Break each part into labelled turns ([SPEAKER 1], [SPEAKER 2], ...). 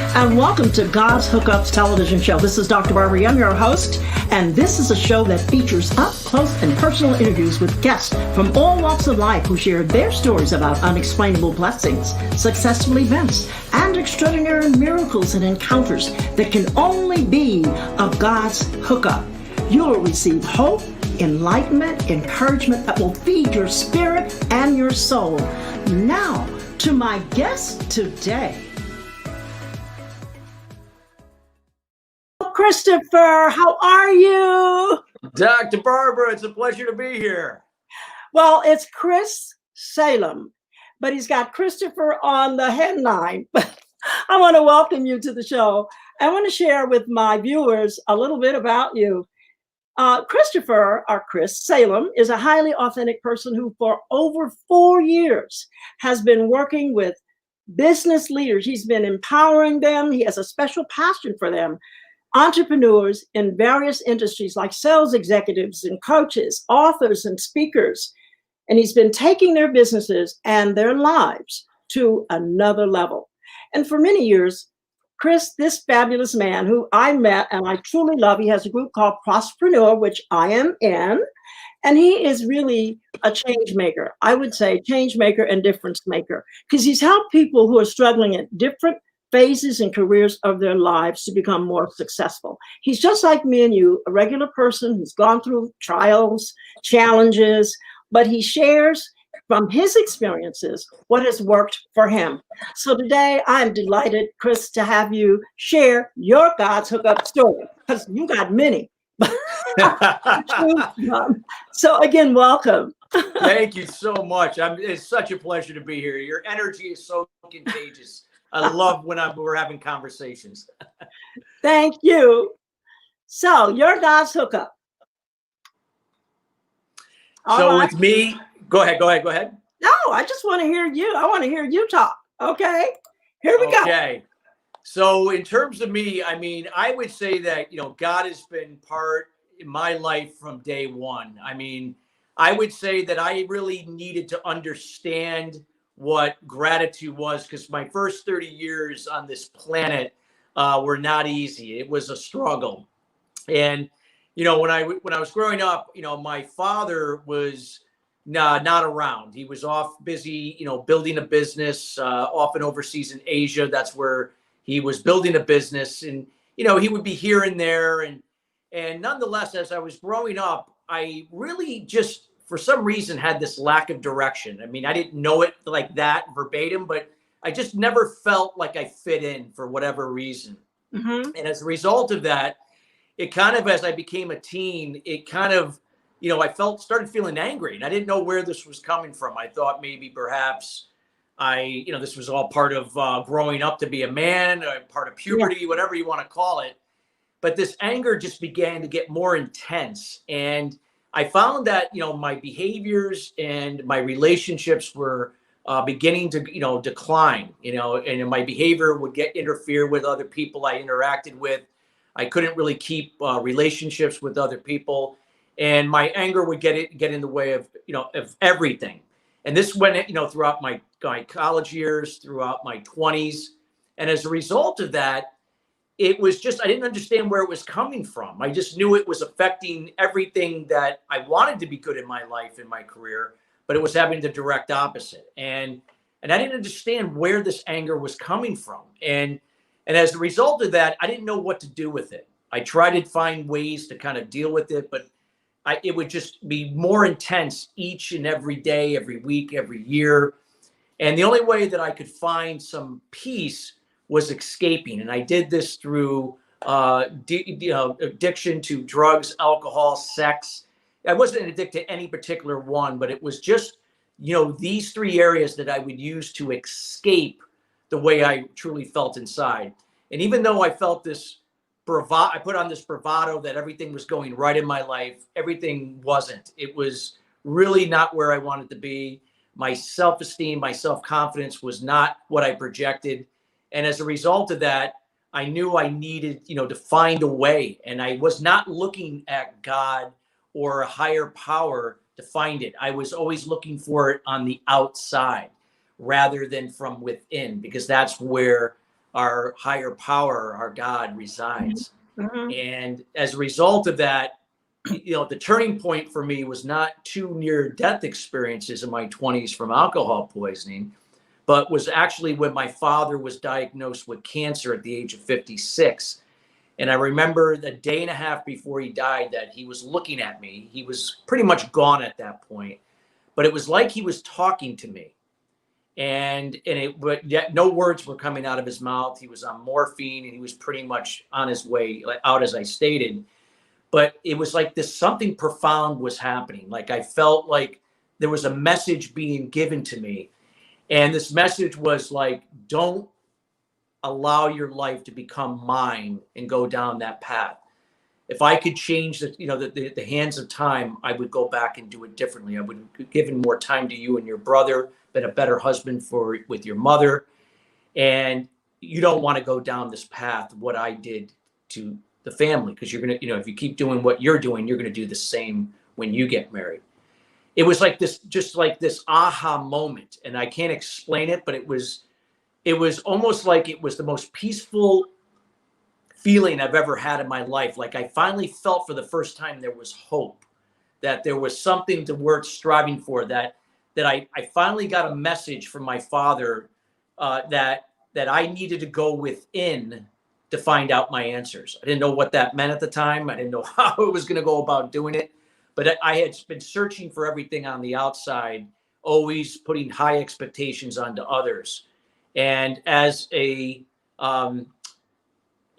[SPEAKER 1] and welcome to God's Hookups television show. This is Dr. Barbara Young, your host, and this is a show that features up close and personal interviews with guests from all walks of life who share their stories about unexplainable blessings, successful events, and extraordinary miracles and encounters that can only be of God's hookup. You will receive hope, enlightenment, encouragement that will feed your spirit and your soul. Now, to my guest today. Christopher, how are you?
[SPEAKER 2] Dr. Barbara, it's a pleasure to be here.
[SPEAKER 1] Well, it's Chris Salem, but he's got Christopher on the headline. I want to welcome you to the show. I want to share with my viewers a little bit about you. Christopher, or Chris Salem, is a highly authentic person who for over 4 years has been working with business leaders. He's been empowering them. He has a special passion for them. Entrepreneurs in various industries like sales executives and coaches, authors and speakers. And he's been taking their businesses and their lives to another level. And for many years, Chris, this fabulous man who I met and I truly love, he has a group called Prosperpreneur, which I am in, and he is really a change maker. I would say change maker and difference maker, because he's helped people who are struggling at different phases and careers of their lives to become more successful. He's just like me and you, a regular person who's gone through trials, challenges, but he shares from his experiences what has worked for him. So today I'm delighted, Chris, to have you share your God's hookup story, because you got many. So again, welcome.
[SPEAKER 2] Thank you so much. It's such a pleasure to be here. Your energy is so contagious. I love when we're having conversations.
[SPEAKER 1] Thank you. So your God's hookup.
[SPEAKER 2] It's me. Go ahead.
[SPEAKER 1] No, I just want to hear you. I want to hear you talk. Okay, here we go.
[SPEAKER 2] Okay. So in terms of me, I mean, I would say that, God has been part in my life from day one. I mean, I would say that I really needed to understand what gratitude was, because my first 30 years on this planet were not easy. It was a struggle. And, when I was growing up, my father was not around. He was off busy, building a business, often overseas in Asia. That's where he was building a business. And, he would be here and there. And nonetheless, as I was growing up, I really just, for some reason, had this lack of direction. I mean, I didn't know it like that verbatim, but I just never felt like I fit in for whatever reason. Mm-hmm. And as a result of that, it kind of, as I became a teen, it kind of, I started feeling angry, and I didn't know where this was coming from. I thought maybe perhaps this was all part of growing up to be a man, part of puberty, whatever you want to call it. But this anger just began to get more intense. And I found that, my behaviors and my relationships were beginning to, decline, and my behavior would interfere with other people I interacted with. I couldn't really keep relationships with other people. And my anger would get in the way of, of everything. And this went, throughout my college years, throughout my 20s. And as a result of that, it was just, I didn't understand where it was coming from. I just knew it was affecting everything that I wanted to be good in my life, in my career, but it was having the direct opposite. And I didn't understand where this anger was coming from. And as a result of that, I didn't know what to do with it. I tried to find ways to kind of deal with it, but it would just be more intense each and every day, every week, every year. And the only way that I could find some peace was escaping. And I did this through addiction to drugs, alcohol, sex. I wasn't addicted to any particular one, but it was just, these three areas that I would use to escape the way I truly felt inside. And even though I felt this I put on this bravado that everything was going right in my life, everything wasn't. It was really not where I wanted to be. My self-esteem, my self-confidence was not what I projected. And as a result of that, I knew I needed, to find a way. And I was not looking at God or a higher power to find it. I was always looking for it on the outside rather than from within, because that's where our higher power, our God resides.
[SPEAKER 1] Mhm.
[SPEAKER 2] And as a result of that, the turning point for me was not two near death experiences in my 20s from alcohol poisoning, but was actually when my father was diagnosed with cancer at the age of 56. And I remember the day and a half before he died that he was looking at me. He was pretty much gone at that point, but it was like he was talking to me. But yet no words were coming out of his mouth. He was on morphine and he was pretty much on his way out, as I stated. But it was like this something profound was happening. Like I felt like there was a message being given to me. And this message was like, don't allow your life to become mine and go down that path. If I could change the hands of time, I would go back and do it differently. I would have given more time to you and your brother, been a better husband with your mother. And you don't want to go down this path, what I did to the family, because you're going to, if you keep doing what you're doing, you're going to do the same when you get married. It was like this, just like this aha moment. And I can't explain it, but it was almost like it was the most peaceful feeling I've ever had in my life. Like I finally felt for the first time there was hope, that there was something to worth striving for, that I finally got a message from my father that I needed to go within to find out my answers. I didn't know what that meant at the time. I didn't know how I was going to go about doing it, but I had been searching for everything on the outside, always putting high expectations onto others. And as a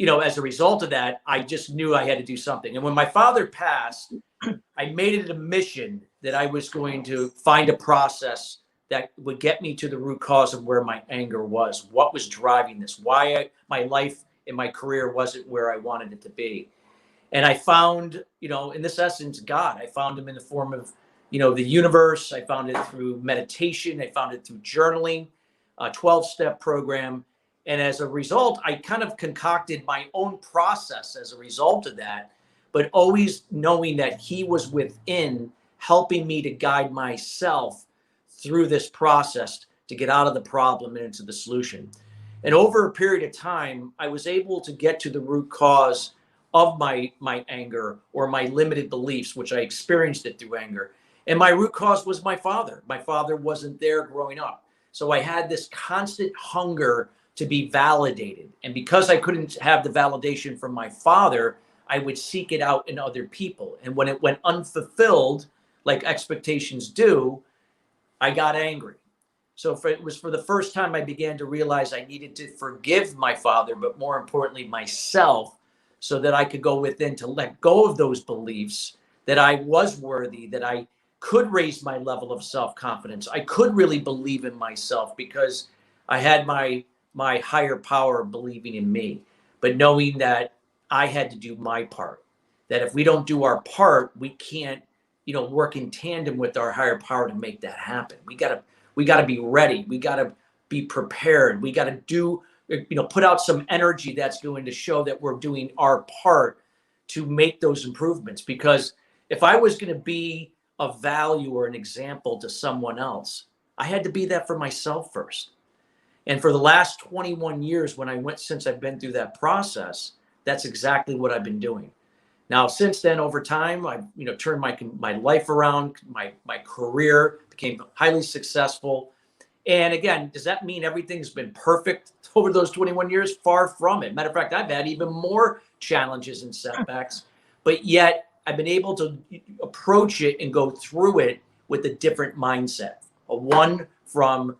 [SPEAKER 2] result of that, I just knew I had to do something. And when my father passed, I made it a mission that I was going to find a process that would get me to the root cause of where my anger was, what was driving this, why my life and my career wasn't where I wanted it to be. And I found, in this essence, God. I found him in the form of, the universe. I found it through meditation. I found it through journaling, a 12-step program. And as a result, I kind of concocted my own process as a result of that, but always knowing that he was within, helping me to guide myself through this process to get out of the problem and into the solution. And over a period of time, I was able to get to the root cause of my anger or my limited beliefs, which I experienced it through anger. And my root cause was my father. My father wasn't there growing up. So I had this constant hunger to be validated. And because I couldn't have the validation from my father, I would seek it out in other people. And when it went unfulfilled, like expectations do, I got angry. So it was for the first time I began to realize I needed to forgive my father, but more importantly, myself, so that I could go within to let go of those beliefs that I was worthy, that I could raise my level of self-confidence. I could really believe in myself because I had my higher power believing in me, but knowing that I had to do my part, that if we don't do our part, we can't, work in tandem with our higher power to make that happen. We got to be ready. We got to be prepared. We got to do, put out some energy that's going to show that we're doing our part to make those improvements. Because if I was going to be a value or an example to someone else, I had to be that for myself first. And for the last 21 years, since I've been through that process, that's exactly what I've been doing. Now, since then, over time, I've turned my life around. My career became highly successful. And again, does that mean everything's been perfect over those 21 years? Far from it. Matter of fact, I've had even more challenges and setbacks, but yet I've been able to approach it and go through it with a different mindset, one from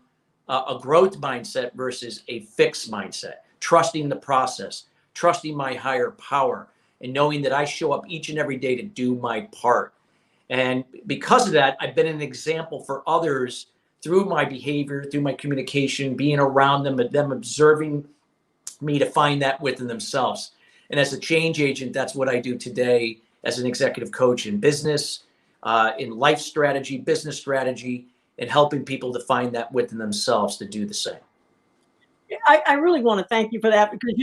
[SPEAKER 2] a growth mindset versus a fixed mindset, trusting the process, trusting my higher power, and knowing that I show up each and every day to do my part. And because of that, I've been an example for others through my behavior, through my communication, being around them, but them observing me to find that within themselves. And as a change agent, that's what I do today as an executive coach in business, in life strategy, business strategy, and helping people to find that within themselves to do the same.
[SPEAKER 1] I really want to thank you for that, because,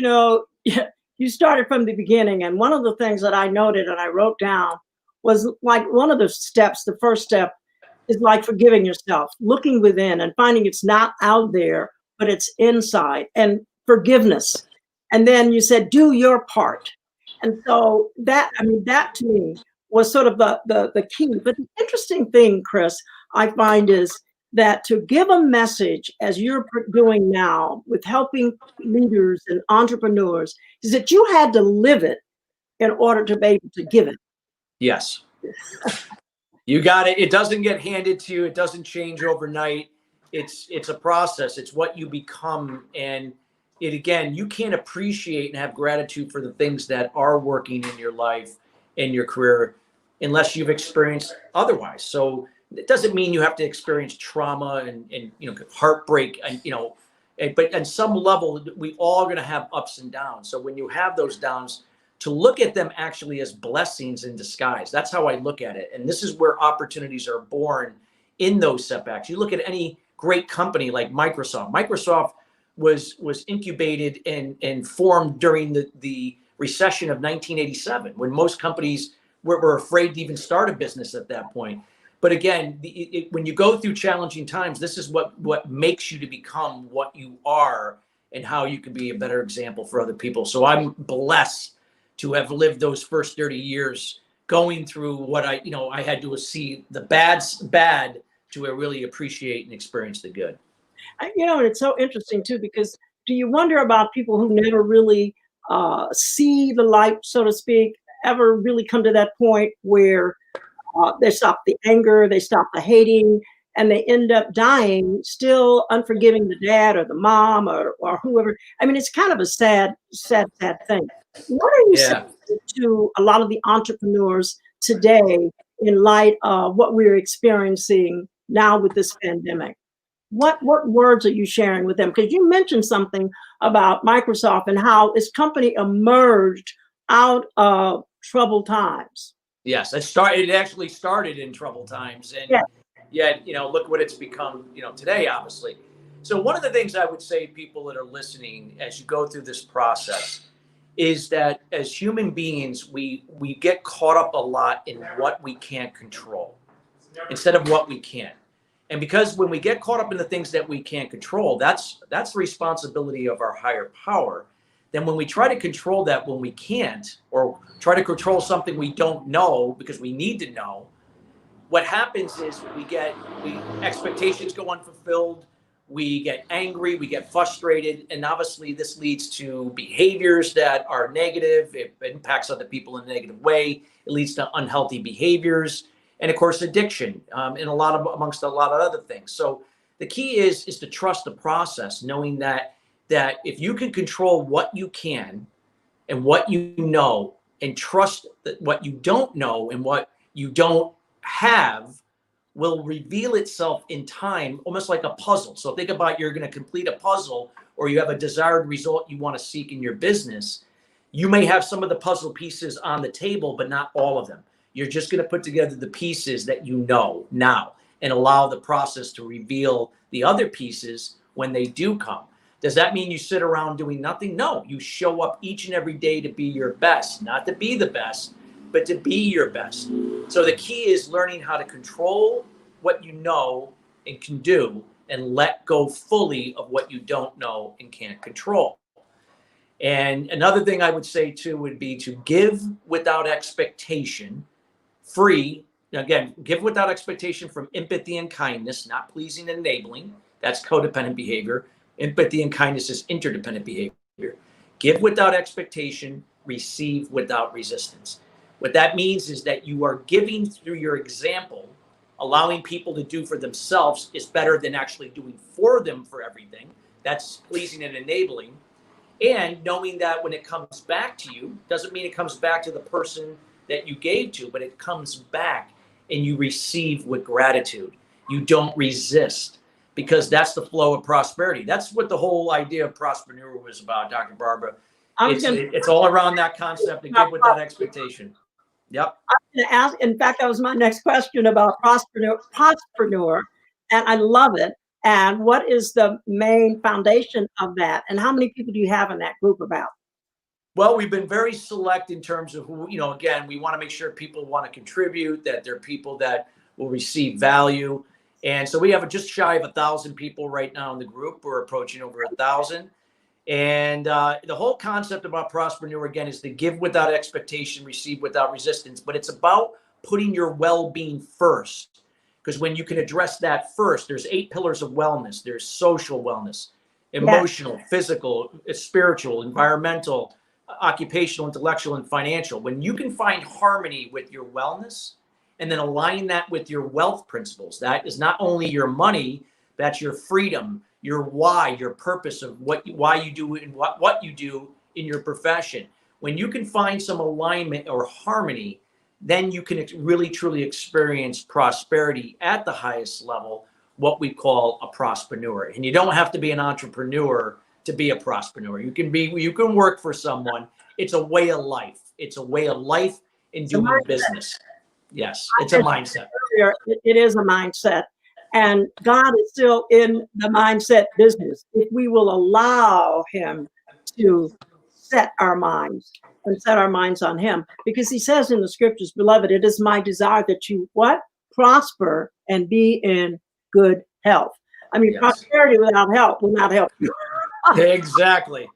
[SPEAKER 1] you started from the beginning. And one of the things that I noted and I wrote down was like one of the steps, the first step is like forgiving yourself, looking within and finding it's not out there, but it's inside. And forgiveness. And then you said, do your part. And so that, I mean, that to me was sort of the key. But the interesting thing, Chris, I find is that to give a message as you're doing now with helping leaders and entrepreneurs is that you had to live it in order to be able to give it.
[SPEAKER 2] Yes. You got it. It doesn't get handed to you. It doesn't change overnight. It's a process. It's what you become. And it, again, you can't appreciate and have gratitude for the things that are working in your life and your career unless you've experienced otherwise. So it doesn't mean you have to experience trauma and heartbreak and but at some level we all are going to have ups and downs. So when you have those downs, to look at them actually as blessings in disguise. That's how I look at it. And this is where opportunities are born in those setbacks. You look at any great company like Microsoft. Microsoft was incubated and formed during the recession of 1987, when most companies were afraid to even start a business at that point. But again, when you go through challenging times, this is what makes you to become what you are and how you can be a better example for other people. So I'm blessed to have lived those first 30 years going through what I had to see the bad to really appreciate and experience the good.
[SPEAKER 1] And it's so interesting too, because do you wonder about people who never really see the light, so to speak, ever really come to that point where they stop the anger, they stop the hating, and they end up dying still unforgiving the dad or the mom or whoever. I mean, it's kind of a sad thing. What are you saying to a lot of the entrepreneurs today in light of what we're experiencing now with this pandemic? What words are you sharing with them? Because you mentioned something about Microsoft and how its company emerged out of troubled times.
[SPEAKER 2] Yes, it actually started in troubled times, and yet look what it's become today, obviously. So one of the things I would say to people that are listening as you go through this process is that as human beings, we get caught up a lot in what we can't control instead of what we can. And because when we get caught up in the things that we can't control, that's the responsibility of our higher power. Then when we try to control that when we can't, or try to control something we don't know because we need to know, what happens is expectations go unfulfilled. We get angry, we get frustrated, and obviously this leads to behaviors that are negative. It impacts other people in a negative way. It leads to unhealthy behaviors, and of course, addiction, and amongst a lot of other things. So the key is to trust the process, knowing that if you can control what you can and what you know, and trust that what you don't know and what you don't have will reveal itself in time, almost like a puzzle. So think about, you're going to complete a puzzle, or you have a desired result you want to seek in your business. You may have some of the puzzle pieces on the table, but not all of them. You're just going to put together the pieces that you know now and allow the process to reveal the other pieces when they do come. Does that mean you sit around doing nothing? No, you show up each and every day to be your best, not to be the best, but to be your best. So the key is learning how to control what you know and can do, and let go fully of what you don't know and can't control. And another thing I would say too would be to give without expectation, again, give without expectation from empathy and kindness, not pleasing and enabling. That's codependent behavior. Empathy and kindness is interdependent behavior. Give without expectation, receive without resistance. What that means is that you are giving through your example. Allowing people to do for themselves is better than actually doing for them for everything. That's pleasing and enabling. And knowing that when it comes back to you, doesn't mean it comes back to the person that you gave to, but it comes back and you receive with gratitude. You don't resist, because that's the flow of prosperity. That's what the whole idea of Prosperpreneur was about, Dr. Barbara. It's all around that concept to give without expectation. Yep.
[SPEAKER 1] I'm going to ask, in fact, that was my next question about Prosperpreneur, and I love it. And what is the main foundation of that? And how many people do you have in that group about?
[SPEAKER 2] Well, we've been very select in terms of who, again, we want to make sure people want to contribute, that they're people that will receive value. And so we have just shy of 1,000 people right now in the group. We're approaching over 1,000. And the whole concept about Prosperpreneur, again, is to give without expectation, receive without resistance. But it's about putting your well-being first. Because when you can address that first, there's 8 pillars of wellness. There's social wellness, emotional, physical, spiritual, environmental, occupational, intellectual, and financial. When you can find harmony with your wellness and then align that with your wealth principles, that is not only your money, that's your freedom, your why, your purpose of why you do and what you do in your profession. When you can find some alignment or harmony, then you can really truly experience prosperity at the highest level, what we call a prospreneur. And you don't have to be an entrepreneur to be a prospreneur. You can work for someone. It's a way of life. It's a way of life in doing business. Yes, it's a mindset.
[SPEAKER 1] It is a mindset. And God is still in the mindset business if we will allow him to set our minds and set our minds on him. Because he says in the scriptures, beloved, it is my desire that you what? Prosper and be in good health. I mean, yes. Prosperity without health will not help you.
[SPEAKER 2] Exactly.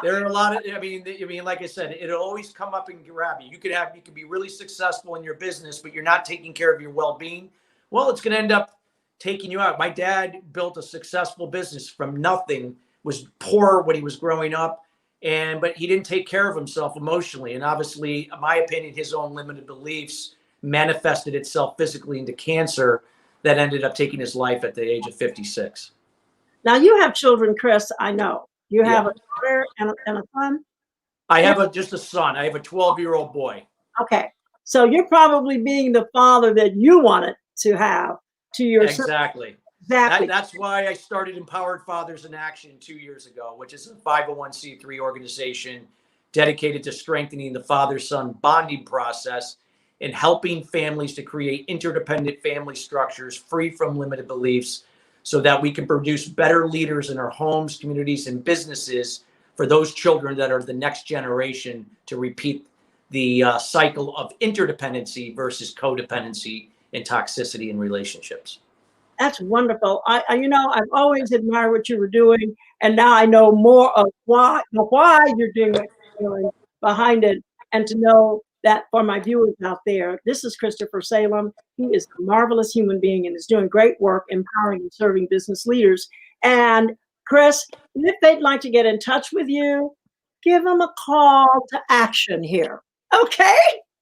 [SPEAKER 2] There are a lot of, I mean, like I said, it'll always come up and grab you. You could be really successful in your business, but you're not taking care of your well-being. Well, it's going to end up taking you out. My dad built a successful business from nothing, was poor when he was growing up, but he didn't take care of himself emotionally. And obviously, in my opinion, his own limited beliefs manifested itself physically into cancer that ended up taking his life at the age of 56.
[SPEAKER 1] Now you have children, Chris, I know. You have a daughter and a son?
[SPEAKER 2] I have just a son. I have a 12-year-old boy.
[SPEAKER 1] Okay. So you're probably being the father that you wanted to have to your
[SPEAKER 2] Exactly.
[SPEAKER 1] Exactly.
[SPEAKER 2] That's why I started Empowered Fathers in Action 2 years ago, which is a 501c3 organization dedicated to strengthening the father-son bonding process and helping families to create interdependent family structures free from limited beliefs so that we can produce better leaders in our homes, communities, and businesses for those children that are the next generation to repeat the cycle of interdependency versus codependency and toxicity in relationships.
[SPEAKER 1] That's wonderful. I've always admired what you were doing, and now I know more of why you're doing what you're doing behind it, and to know that for my viewers out there, this is Christopher Salem. He is a marvelous human being and is doing great work empowering and serving business leaders. And Chris, if they'd like to get in touch with you, give them a call to action here. Okay.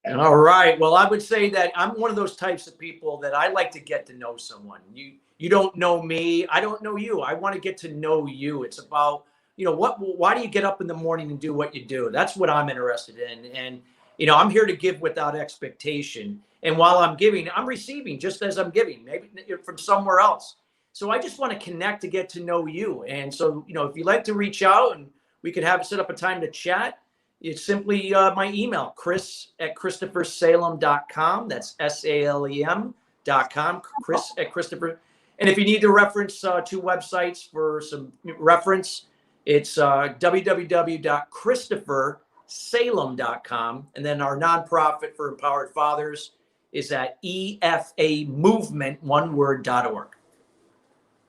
[SPEAKER 2] All right. Well, I would say that I'm one of those types of people that I like to get to know someone. You don't know me. I don't know you. I want to get to know you. It's about, why do you get up in the morning and do what you do? That's what I'm interested in. And, I'm here to give without expectation. And while I'm giving, I'm receiving just as I'm giving, maybe from somewhere else. So I just want to connect to get to know you. And so, if you'd like to reach out and we could set up a time to chat, it's simply my email, chris@christophersalem.com. That's SALEM.com, Chris@Christopher. And if you need to reference 2 websites for some reference, it's www.christophersalem.com. And then our nonprofit for Empowered Fathers is at EFAmovement.org.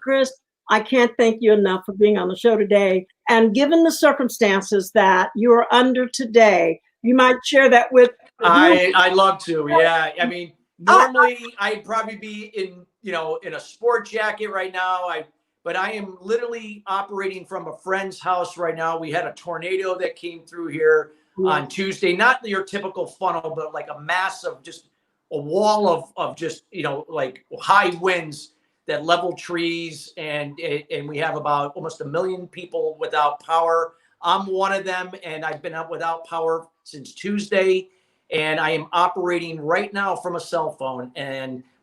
[SPEAKER 1] Chris, I can't thank you enough for being on the show today. And given the circumstances that you are under today, you might share that with.
[SPEAKER 2] I'd love to. Yeah. I mean, normally I'd probably be in a sport jacket right now. But I am literally operating from a friend's house right now. We had a tornado that came through here on Tuesday, not your typical funnel, but like a massive, just a wall of just, like high winds that level trees, and we have about almost 1 million people without power. I'm one of them, and I've been up without power since Tuesday, and I am operating right now from a cell phone.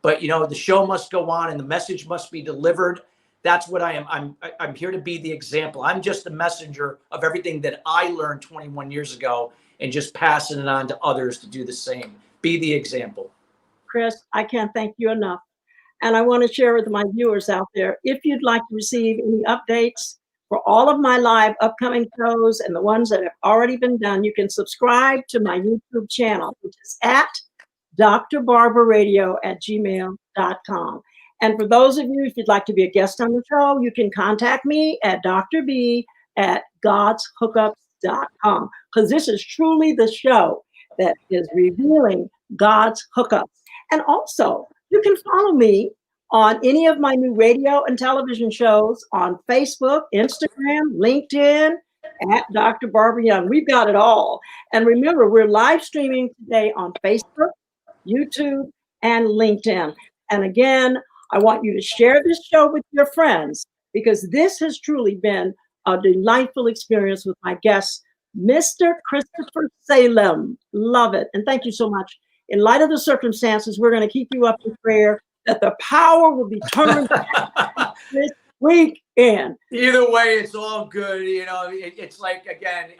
[SPEAKER 2] But the show must go on, and the message must be delivered. That's what I am. I'm here to be the example. I'm just a messenger of everything that I learned 21 years ago, and just passing it on to others to do the same. Be the example.
[SPEAKER 1] Chris, I can't thank you enough. And I want to share with my viewers out there, if you'd like to receive any updates for all of my live upcoming shows and the ones that have already been done, you can subscribe to my YouTube channel, which is at drbarbaradio@gmail.com. And for those of you, if you'd like to be a guest on the show, you can contact me at at godshookups.com, because this is truly the show that is revealing God's hookups. And also, you can follow me on any of my new radio and television shows on Facebook, Instagram, LinkedIn, at Dr. Barbara Young. We've got it all. And remember, we're live streaming today on Facebook, YouTube, and LinkedIn. And again, I want you to share this show with your friends, because this has truly been a delightful experience with my guest, Mr. Christopher Salem. Love it. And thank you so much. In light of the circumstances, we're going to keep you up in prayer that the power will be turned this weekend.
[SPEAKER 2] Either way, it's all good. It's like, again,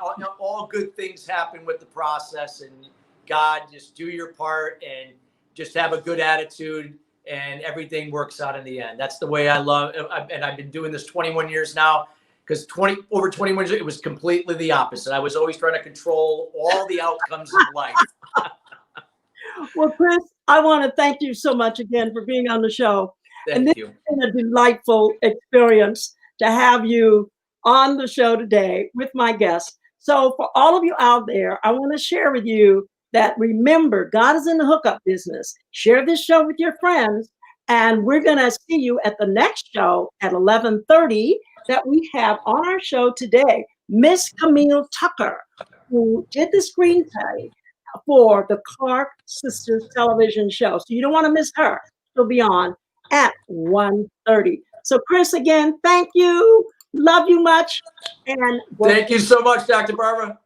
[SPEAKER 2] all good things happen with the process, and God, just do your part and just have a good attitude, and everything works out in the end. That's the way I love it. And I've been doing this 21 years now, because over 21 years, it was completely the opposite. I was always trying to control all the outcomes of life.
[SPEAKER 1] Well, Chris, I want to thank you so much again for being on the show. And this
[SPEAKER 2] Thank you.
[SPEAKER 1] has been a delightful experience to have you on the show today with my guests. So for all of you out there, I want to share with you that, remember, God is in the hookup business. Share this show with your friends, and we're going to see you at the next show at 11:30 that we have on our show today, Miss Camille Tucker, who did the screenplay for the Clark Sisters television show. So you don't want to miss her. She'll be on at 1:30. So Chris, again, thank you. Love you much. And
[SPEAKER 2] Thank you so much, Dr. Barbara.